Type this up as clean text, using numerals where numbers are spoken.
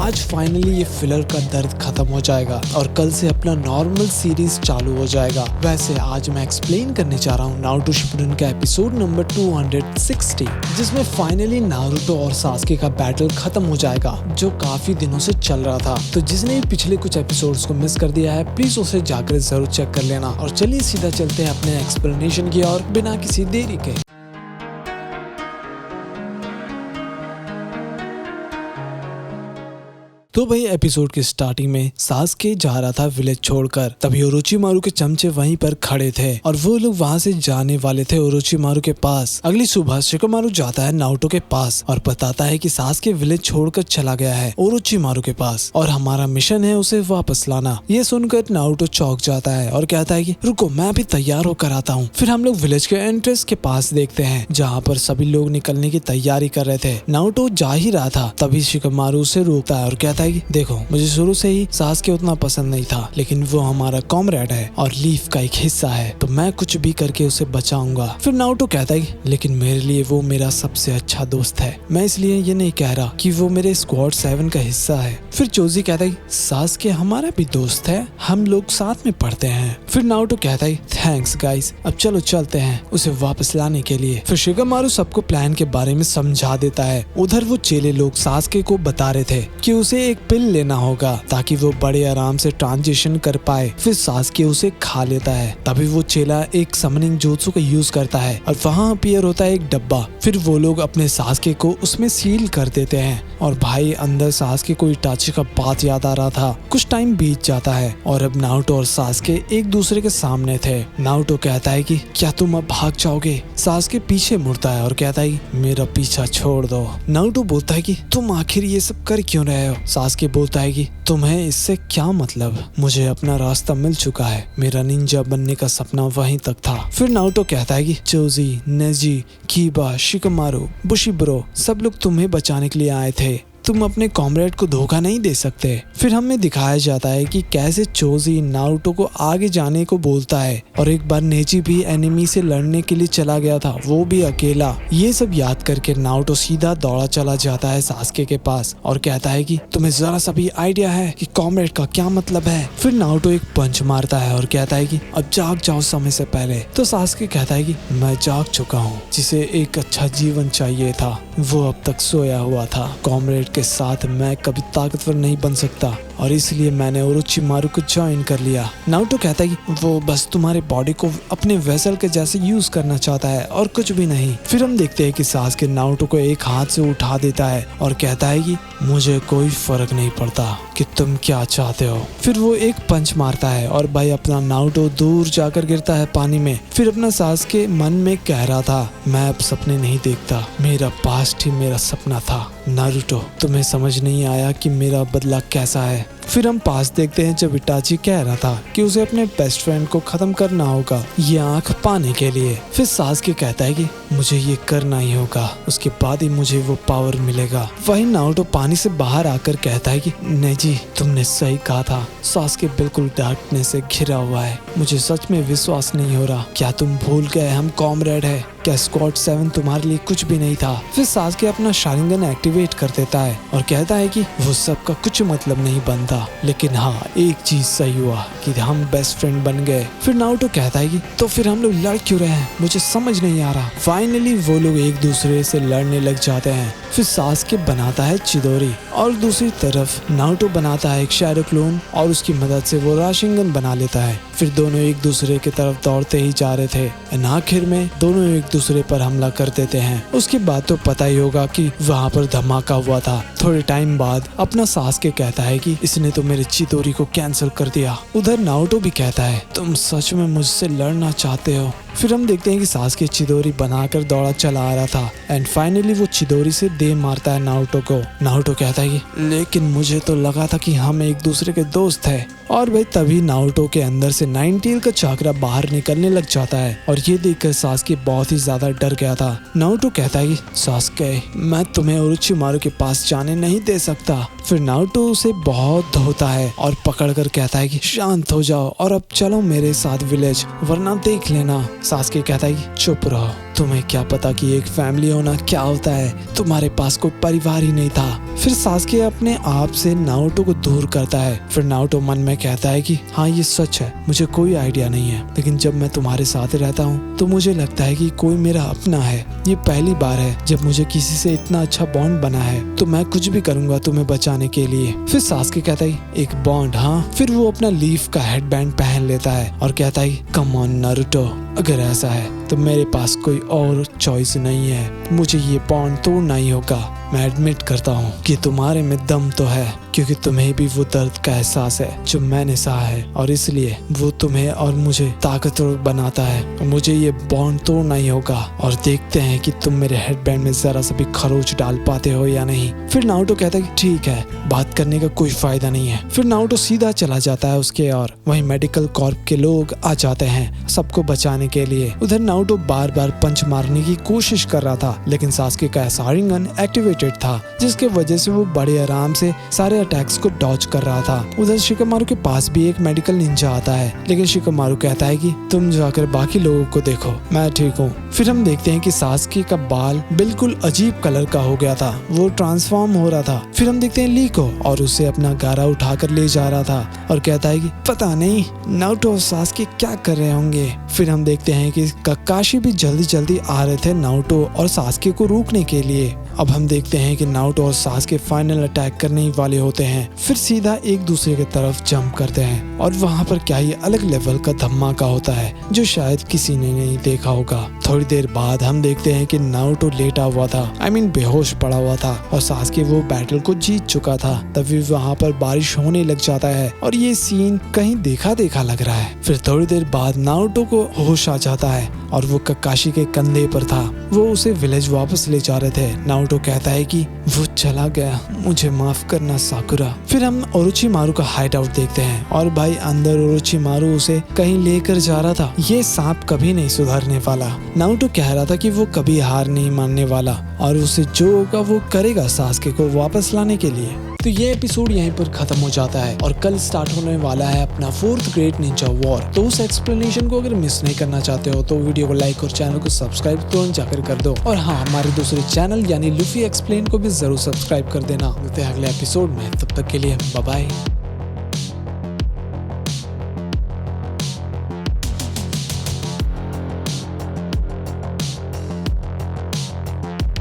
आज फाइनली ये फिलर का दर्द खत्म हो जाएगा और कल से अपना नॉर्मल सीरीज चालू हो जाएगा। वैसे आज मैं एक्सप्लेन करने जा रहा हूँ नारुतो शिपुडेन का एपिसोड नंबर 260, जिसमें फाइनली नारुतो और सास्के का बैटल खत्म हो जाएगा जो काफी दिनों से चल रहा था। तो जिसने पिछले कुछ एपिसोड्स को मिस कर दिया है प्लीज उसे जाकर जरूर चेक कर लेना। और चलिए सीधा चलते हैं अपने एक्सप्लेनेशन की और बिना किसी देरी के। तो भाई एपिसोड की स्टार्टिंग में सास्के जा रहा था विलेज छोड़कर, तभी ओरोचिमारू के चमचे वहीं पर खड़े थे और वो लोग वहां से जाने वाले थे ओरोचिमारू के पास। अगली सुबह शिकोमारू जाता है नारुतो के पास और बताता है कि सास्के विलेज छोड़कर चला गया है ओरोचिमारू के पास और हमारा मिशन है उसे वापस लाना। ये सुनकर नारुतो चौंक जाता है और कहता है कि रुको मैं भी तैयार होकर आता हूँ। फिर हम लोग विलेज के एंट्रेंस के पास देखते हैं जहाँ पर सभी लोग निकलने की तैयारी कर रहे थे। नारुतो जा ही रहा था तभी शिकोमारू उसे रोकता है और कहता है देखो मुझे शुरू से ही सास्के उतना पसंद नहीं था, लेकिन वो हमारा कॉमरेड है और लीफ का एक हिस्सा है, तो मैं कुछ भी करके उसे बचाऊंगा। फिर नारुतो कहता है लेकिन मेरे लिए वो मेरा सबसे अच्छा दोस्त है, मैं इसलिए ये नहीं कह रहा कि वो मेरे स्क्वाड 7 का हिस्सा है। फिर चोजी कहता है सास्के हमारा भी दोस्त है, हम लोग साथ में पढ़ते हैं। फिर नारुतो कहता है थैंक्स गाइस, अब चलो चलते हैं उसे वापस लाने के लिए। फिर शिकोमारू सबको प्लान के बारे में समझा देता है। उधर वो चेले लोग सास्के को बता रहे थे कि उसे एक पिल लेना होगा ताकि वो बड़े आराम से ट्रांजिशन कर पाए। फिर सास्के उसे खा लेता है। तभी वो चेला एक समनिंग जोत्सु का यूज करता है और वहाँ अपीयर होता है एक डब्बा। फिर वो लोग अपने सास्के को उसमें सील कर देते हैं और भाई अंदर सास्के को इटाची का बात याद आ रहा था। कुछ टाइम बीत जाता है और अब नारुतो और सास्के एक दूसरे के सामने थे। नारुतो कहता है कि क्या तुम अब भाग जाओगे? सास्के पीछे मुड़ता है और कहता है मेरा पीछा छोड़ दो। नारुतो बोलता है कि तुम आखिर ये सब कर क्यों रहे हो? सास्के बोलता है कि तुम्हें इससे क्या मतलब, मुझे अपना रास्ता मिल चुका है, मेरा निंजा बनने का सपना वहीं तक था। फिर नारुतो कहता है कि चोजी, नेजी, कीबा, शिकोमारू, बुशिब्रो सब लोग तुम्हें बचाने के लिए आए थे, तुम अपने कॉमरेड को धोखा नहीं दे सकते। फिर हमें दिखाया जाता है कि कैसे चोजी नारुतो को आगे जाने को बोलता है और एक बार नेजी भी एनिमी से लड़ने के लिए चला गया था, वो भी अकेला। ये सब याद करके नारुतो सीधा दौड़ा चला जाता है सास्के के पास और कहता है कि तुम्हें जरा सा भी आइडिया है कि कॉमरेड का क्या मतलब है? फिर नारुतो एक पंच मारता है और कहता है कि अब जाग जाओ समय से पहले। तो सास्के कहता है कि मैं जाग चुका हूँ, जिसे एक अच्छा जीवन चाहिए था वो अब तक सोया हुआ था। कॉमरेड के साथ मैं कभी ताकतवर नहीं बन सकता और इसलिए मैंने ओरोचिमारू को ज्वाइन कर लिया। नारुतो कहता है कि वो बस तुम्हारे बॉडी को अपने वेसल के जैसे यूज करना चाहता है और कुछ भी नहीं। फिर हम देखते हैं कि सास्के नारुतो को एक हाथ से उठा देता है और कहता है कि मुझे कोई फर्क नहीं पड़ता कि तुम क्या चाहते हो। फिर वो एक पंच मारता है और भाई अपना नारुतो दूर जाकर गिरता है पानी में। फिर अपना सास्के मन में कह रहा था मैं अब सपने नहीं देखता, मेरा पास्ट ही मेरा सपना था। नारुतो तुम्हें समझ नहीं आया कि मेरा बदला कैसा है। फिर हम पास देखते हैं जब इटाची कह रहा था कि उसे अपने बेस्ट फ्रेंड को खत्म करना होगा ये आंख पाने के लिए। फिर सास्के कहता है कि मुझे ये करना ही होगा, उसके बाद ही मुझे वो पावर मिलेगा। वही नारुतो पानी से बाहर आकर कहता है कि नहीं जी तुमने सही कहा था, सास्के बिल्कुल डार्कनेस से घिरा हुआ है, मुझे सच में विश्वास नहीं हो रहा। क्या तुम भूल गए हम कॉमरेड है? क्या स्क्वाड 7 तुम्हारे लिए कुछ भी नहीं था? फिर सास्के अपना शारिंगन एक्टिवेट कर देता है और कहता है कि वो सब का कुछ मतलब नहीं बनता, लेकिन हाँ एक चीज सही हुआ कि हम बेस्ट फ्रेंड बन गए। फिर नारुतो कहता है कि तो फिर हम लोग लड़ क्यों रहे हैं, मुझे समझ नहीं आ रहा। फाइनली वो लोग एक दूसरे से लड़ने लग जाते हैं। फिर सास्के बनाता है चिदोरी और दूसरी तरफ नारुतो बनाता है एक शैडो क्लोन और उसकी मदद से वो राशिंगन बना लेता है। फिर दोनों एक दूसरे की तरफ दौड़ते ही जा रहे थे और आखिर में दोनों एक दूसरे पर हमला कर देते हैं। उसके बाद तो पता ही होगा कि वहाँ पर धमाका हुआ था। थोड़े टाइम बाद अपना सास्के कहता है कि इसने तो मेरे चिदोरी को कैंसिल कर दिया। उधर नारुतो भी कहता है तुम सच में मुझसे लड़ना चाहते हो? फिर हम देखते हैं कि सास्के चिदोरी बनाकर दौड़ा चला आ रहा था एंड फाइनली वो चिदोरी से दे मारता है नारुतो को। नारुतो कहता है कि लेकिन मुझे तो लगा था कि हम एक दूसरे के दोस्त हैं। और भाई तभी नारुतो के अंदर से 9 टेल का चाकरा बाहर निकलने लग जाता है और ये देखकर सास्के बहुत ही ज्यादा डर गया था। नारुतो कहता है कि सास्के मैं तुम्हें ओरोचिमारू के पास जाने नहीं दे सकता। फिर नारुतो उसे बहुत धोता है और पकड़कर कहता है कि शांत हो जाओ और अब चलो मेरे साथ विलेज, वरना देख लेना। सास्के कहता है कि चुप रहो, तुम्हें क्या पता कि एक फैमिली होना क्या होता है, तुम्हारे पास कोई परिवार ही नहीं था। फिर सास्के अपने आप से नारुतो को दूर करता है। फिर नारुतो मन में कहता है कि हाँ ये सच है, मुझे कोई आइडिया नहीं है, लेकिन जब मैं तुम्हारे साथ रहता हूँ तो मुझे लगता है कि कोई मेरा अपना है। ये पहली बार है जब मुझे किसी से इतना अच्छा बॉन्ड बना है, तो मैं कुछ भी करूंगा तुम्हें बचाने के लिए। फिर सास्के कहता है एक बॉन्ड, हाँ। फिर वो अपना लीफ का हेडबैंड पहन लेता है और कहता है कम ऑन नारुतो, अगर ऐसा है तो मेरे पास कोई और चॉइस नहीं है, मुझे ये बॉन्ड तोड़ना ही होगा। मैं एडमिट करता हूँ कि तुम्हारे में दम तो है, क्योंकि तुम्हें भी वो दर्द का एहसास है जो मैंने सहा है, और इसलिए वो तुम्हें और मुझे ताकतवर बनाता है। मुझे ये बॉन्ड तोड़ना ही होगा, और देखते हैं कि तुम मेरे हेडबैंड में जरा सा भी खरोच डाल पाते हो या नहीं। फिर नारुतो कहता है कि ठीक है, बात करने का कोई फायदा नहीं है। फिर नारुतो सीधा चला जाता है उसके और वहीं मेडिकल कॉर्प के लोग आ जाते हैं सबको बचाने के लिए। उधर नारुतो बार बार पंच मारने की कोशिश कर रहा था, लेकिन सास्के का शारिंगन एक्टिवेटेड था, जिसके वजह से वो बड़े आराम से सारे अटैक्स को डॉज कर रहा था। उधर शिकामारू के पास भी एक मेडिकल निंजा आता है, लेकिन शिकामारू कहता है कि तुम जाकर बाकी लोगों को देखो, मैं ठीक हूँ। फिर हम देखते हैं कि सास्के का बाल बिल्कुल अजीब कलर का हो गया था, वो ट्रांसफॉर्म हो रहा था। फिर हम देखते हैं ली को, और उसे अपना गारा उठाकर ले जा रहा था और कहता है कि पता नहीं नारुतो और सास्के क्या कर रहे होंगे। फिर हम देखते हैं कि काकाशी भी जल्दी जल्दी आ रहे थे नारुतो और सास्के को रोकने के लिए। अब हम देखते हैं कि नारुतो और सास्के फाइनल अटैक करने ही वाले होते हैं, फिर सीधा एक दूसरे की तरफ जंप करते हैं, और वहाँ पर क्या ही अलग लेवल का धमाका होता है जो शायद किसी ने नहीं देखा होगा। थोड़ी देर बाद हम देखते हैं कि नारुतो लेटा हुआ था, बेहोश पड़ा हुआ था, और सास्के वो बैटल को जीत चुका था। तभी वहाँ पर बारिश होने लग जाता है, और ये सीन कहीं देखा देखा लग रहा है। फिर थोड़ी देर बाद नारुतो को होश आ जाता है, और वो काकाशी के कंधे पर था, वो उसे विलेज वापस ले जा रहे थे। नारुतो कहता है कि वो चला गया, मुझे माफ करना साकुरा। फिर हम ओरोचिमारू का हाइड आउट देखते हैं, और भाई अंदर ओरोचिमारू उसे कहीं लेकर जा रहा था। ये सांप कभी नहीं सुधरने वाला। नारुतो कह रहा था कि वो कभी हार नहीं मानने वाला, और उसे जो होगा वो करेगा सास्के को वापस लाने के लिए। तो ये एपिसोड यहीं पर खत्म हो जाता है, और कल स्टार्ट होने वाला है अपना 4th ग्रेट निंजा वॉर। तो उस एक्सप्लेनेशन को अगर मिस नहीं करना चाहते हो तो वीडियो को लाइक और चैनल को सब्सक्राइब तुरंत जाकर कर दो। और हाँ, हमारे दूसरे चैनल यानी लूफी एक्सप्लेन को भी जरूर सब्सक्राइब कर देना। मिलते हैं अगले एपिसोड में, तब तक के लिए बाय बाय।